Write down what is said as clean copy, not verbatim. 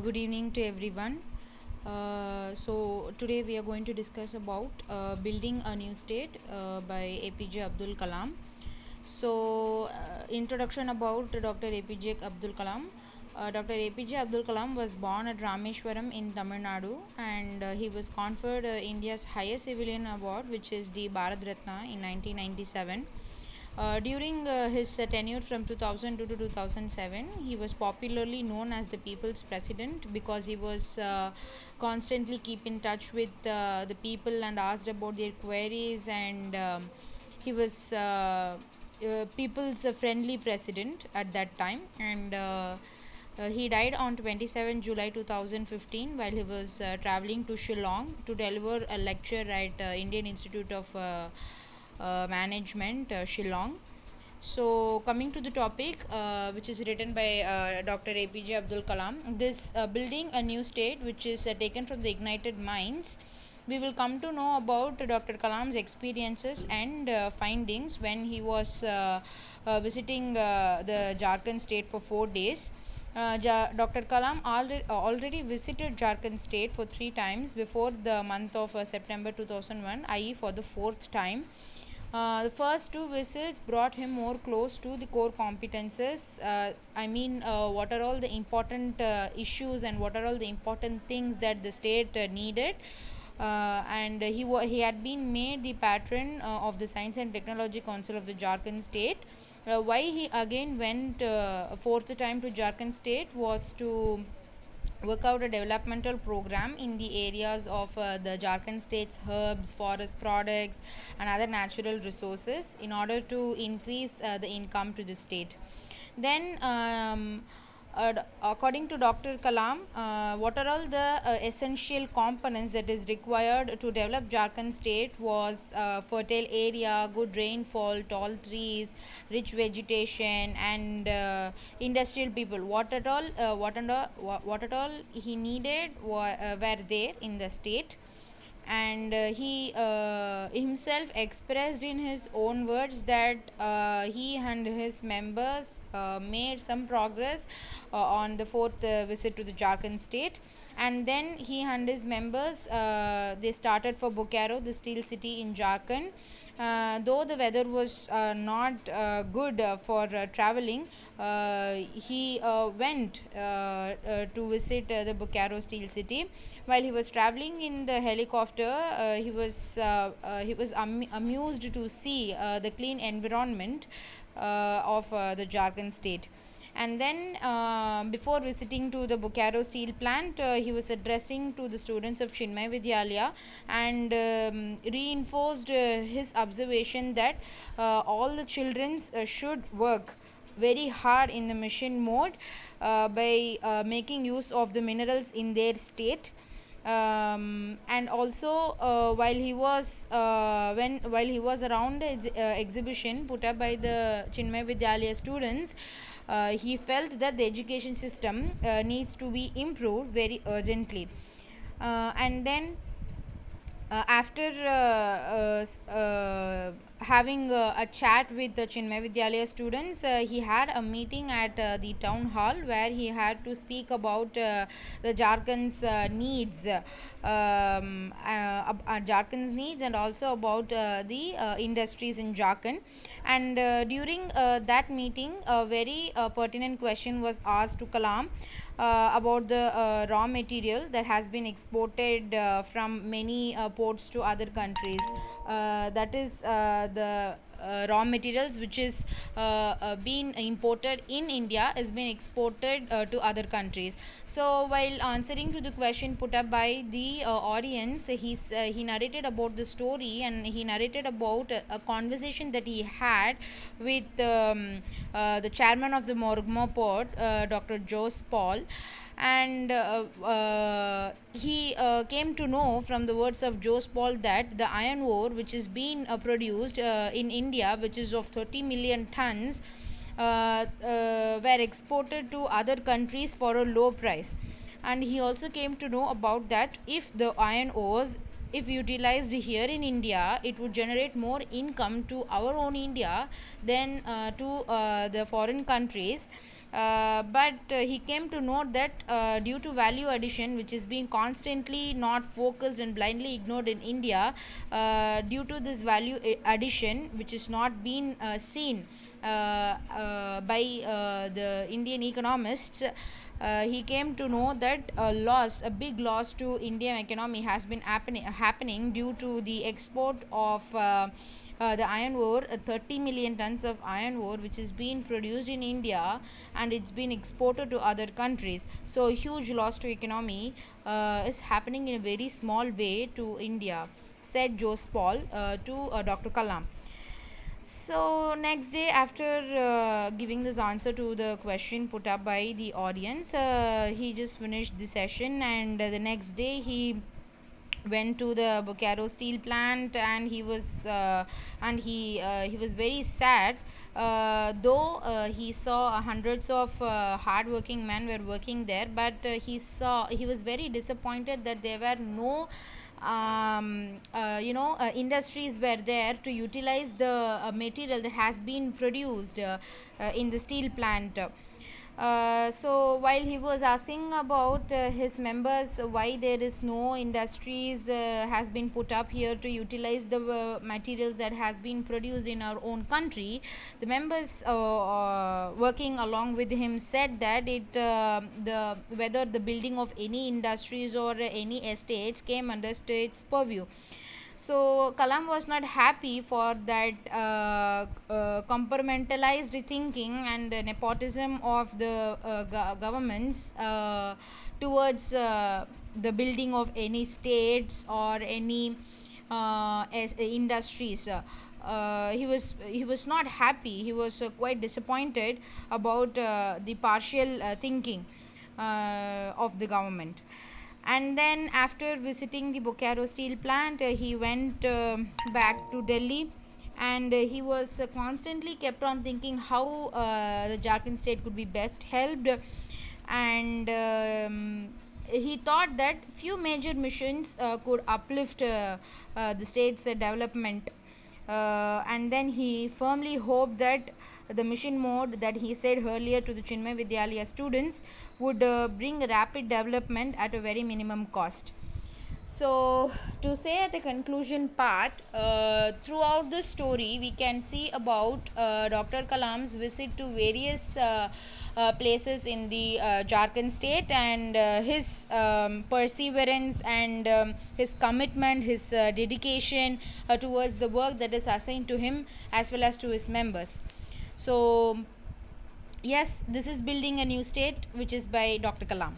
Good evening to everyone. So today we are going to discuss about building a new state by APJ Abdul Kalam. Introduction about Dr. APJ Abdul Kalam. Dr. APJ Abdul Kalam was born at Rameshwaram in Tamil Nadu, and he was conferred India's highest civilian award, which is the Bharat Ratna, in 1997. During his tenure from 2002 to 2007, he was popularly known as the People's President because he was constantly keep in touch with the people and asked about their queries, and he was people's friendly president at that time. And he died on 27 July 2015 while he was traveling to Shillong to deliver a lecture at Indian Institute of Management, Shillong. So, coming to the topic, which is written by Dr. APJ Abdul Kalam, this building a new state, which is taken from the Ignited Minds. We will come to know about Dr. Kalam's experiences and findings when he was visiting the Jharkhand state for 4 days. Dr. Kalam already visited Jharkhand state for 3 times before the month of September 2001, i.e., for the fourth time. The first two visits brought him more close to the core competences. What are all the important issues and what are all the important things that the state needed. And he had been made the patron of the Science and Technology Council of the Jharkhand state. Why he again went a fourth time to Jharkhand state was to work out a developmental program in the areas of the Jharkhand state's herbs, forest products, and other natural resources in order to increase the income to the state. Then, according to Dr. Kalam, what are all the essential components that is required to develop Jharkhand state was fertile area, good rainfall, tall trees, rich vegetation, and industrial people. What at all he needed were there in the state. And he himself expressed in his own words that he and his members made some progress on the fourth visit to the Jharkhand state. And then he and his members they started for Bokaro, the steel city in Jharkhand. Though the weather was not good for traveling, he went to visit the Bokaro steel city. While he was traveling in the helicopter, he was amused to see the clean environment of the Jharkhand state. And then, before visiting to the Bokaro steel plant, he was addressing to the students of Chinmay Vidyalaya and reinforced his observation that all the children should work very hard in the mission mode by making use of the minerals in their state. And also, while he was around the exhibition put up by the Chinmay Vidyalaya students, he felt that the education system needs to be improved very urgently. And then, after having a chat with the Chinmay Vidyalaya students, he had a meeting at the town hall where he had to speak about the Jharkhand's needs, Jharkhand's needs, and also about the industries in Jharkhand. And during that meeting, a very pertinent question was asked to Kalam about the raw material that has been exported from many ports to other countries. That is the raw materials which is being imported in India is being exported to other countries. So while answering to the question put up by the audience, he narrated about the story, and he narrated about a conversation that he had with the chairman of the Morgmo port, Dr. Jose Paul. And he came to know from the words of Jose Paul that the iron ore which is being produced in India, which is of 30 million tons, were exported to other countries for a low price. And he also came to know about that if the iron ores, if utilized here in India, it would generate more income to our own India than to the foreign countries. But he came to note that due to value addition, which is being constantly not focused and blindly ignored in India, due to this value addition, which is not being seen by the Indian economists, he came to know that a big loss to Indian economy has been happening due to the export of the iron ore. 30 million tons of iron ore which is being produced in India, and it's been exported to other countries. So huge loss to economy is happening in a very small way to India, said Jose Paul to Dr. Kalam. So next day, after giving this answer to the question put up by the audience, he just finished the session, and the next day he went to the Bokaro steel plant, and he was very sad, though he saw hundreds of hardworking men were working there, but he was very disappointed that there were no industries were there to utilize the material that has been produced in the steel plant. So while he was asking about his members why there is no industries has been put up here to utilize the materials that has been produced in our own country, the members working along with him said that the whether the building of any industries or any estates came under state's purview. So Kalam was not happy for that compartmentalized thinking and nepotism of the governments towards the building of any states or any industries. He was not happy. He was quite disappointed about the partial thinking of the government. And then after visiting the Bokaro steel plant, he went back to Delhi, and he was constantly kept on thinking how the Jharkhand state could be best helped. And he thought that few major missions could uplift the state's development. And then he firmly hoped that the mission mode that he said earlier to the Chinmay Vidyalaya students would bring rapid development at a very minimum cost. So to say at the conclusion part, throughout the story we can see about Dr. Kalam's visit to various places in the Jharkhand state, and his perseverance and his commitment, his dedication towards the work that is assigned to him as well as to his members. So yes, this is Building a New State, which is by Dr. Kalam.